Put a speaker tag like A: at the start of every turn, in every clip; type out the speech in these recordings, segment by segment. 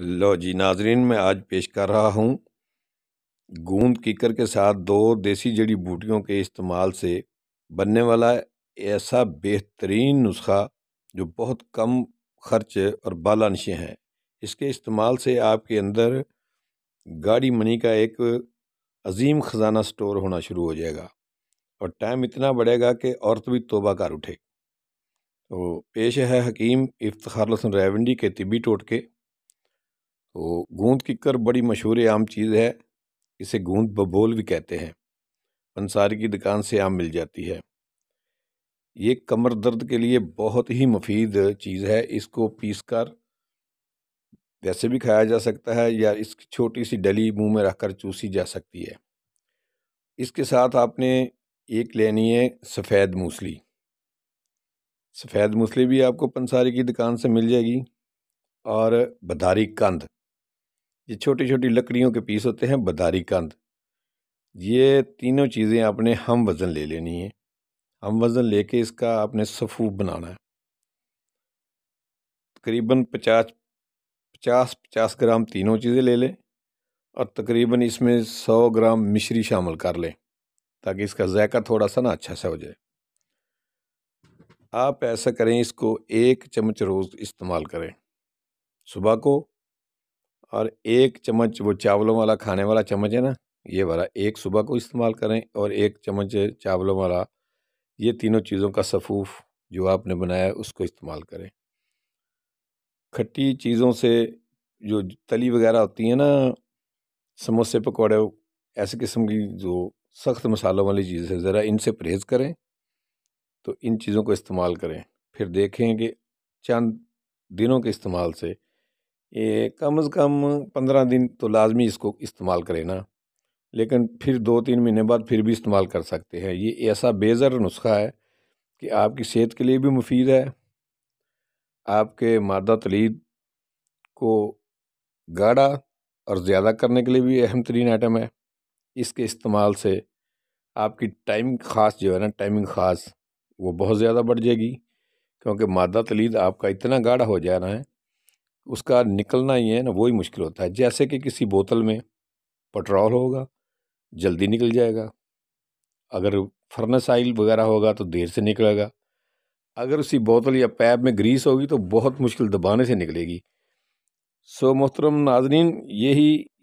A: لو جی ناظرین، میں آج پیش کر رہا ہوں گوند کیکر کے ساتھ 2 دیسی جڑی بوٹیوں کے استعمال سے بننے والا ایسا بہترین نسخہ جو بہت کم خرچ اور بالا نشیں ہے۔ اس کے استعمال سے آپ کے اندر گاڑی منی کا ایک عظیم خزانہ سٹور ہونا شروع ہو جائے گا اور ٹائم اتنا بڑھے گا کہ عورت بھی توبہ کر اٹھے۔ تو پیش ہے حکیم افتخار الحسن راولپنڈی کے طبی ٹوٹکے۔ تو گوند کیکر بڑی مشہور عام چیز ہے، اسے گوند ببول بھی کہتے ہیں، پنساری کی دکان سے عام مل جاتی ہے۔ یہ کمر درد کے لیے بہت ہی مفید چیز ہے۔ اس کو پیس کر ویسے بھی کھایا جا سکتا ہے یا اس کی چھوٹی سی ڈلی منہ میں رکھ کر چوسی جا سکتی ہے۔ اس کے ساتھ آپ نے ایک لینی ہے سفید موسلی۔ سفید موسلی بھی آپ کو پنساری کی دکان سے مل جائے گی، اور بداری کند، یہ چھوٹی چھوٹی لکڑیوں کے پیس ہوتے ہیں، بداری کند، یہ تینوں چیزیں آپ نے ہم وزن لے لینی ہے۔ ہم وزن لے کے اس کا آپ نے صفوف بنانا ہے۔ تقریباً 50 گرام تینوں چیزیں لے لیں، اور تقریباً اس میں 100 گرام مشری شامل کر لیں تاکہ اس کا ذائقہ تھوڑا سا اچھا سا ہو جائے۔ آپ ایسا کریں، اس کو 1 چمچ روز استعمال کریں صبح کو، اور 1 چمچ وہ چاولوں والا کھانے والا چمچ ہے نا، یہ والا 1 صبح کو استعمال کریں، اور 1 چمچ چاولوں والا، یہ تینوں چیزوں کا صفوف جو آپ نے بنایا ہے اس کو استعمال کریں۔ کھٹی چیزوں سے، جو تلی وغیرہ ہوتی ہیں نا، سموسے پکوڑے، ایسے قسم کی جو سخت مسالوں والی چیزیں، ذرا ان سے پرہیز کریں، تو ان چیزوں کو استعمال کریں۔ پھر دیکھیں کہ چند دنوں کے استعمال سے، یہ کم از کم 15 دن تو لازمی اس کو استعمال کریں نا، لیکن پھر 2-3 مہینے بعد پھر بھی استعمال کر سکتے ہیں۔ یہ ایسا بیزر نسخہ ہے کہ آپ کی صحت کے لیے بھی مفید ہے، آپ کے مادہ تلید کو گاڑھا اور زیادہ کرنے کے لیے بھی اہم ترین آئٹم ہے۔ اس کے استعمال سے آپ کی ٹائمنگ خاص جو ہے نا، ٹائمنگ خاص وہ بہت زیادہ بڑھ جائے گی، کیونکہ مادہ تلید آپ کا اتنا گاڑھا ہو جانا ہے، اس کا نکلنا ہی ہے نا، وہی مشکل ہوتا ہے۔ جیسے کہ کسی بوتل میں پٹرول ہوگا، جلدی نکل جائے گا، اگر فرنس آئل وغیرہ ہوگا تو دیر سے نکلے گا، اگر اسی بوتل یا پیپ میں گریس ہوگی تو بہت مشکل دبانے سے نکلے گی۔ محترم ناظرین،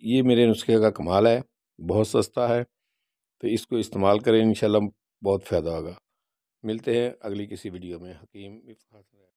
A: یہ میرے نسخے کا کمال ہے، بہت سستا ہے، تو اس کو استعمال کریں، انشاءاللہ بہت فائدہ ہوگا۔ ملتے ہیں اگلی کسی ویڈیو میں۔ حکیم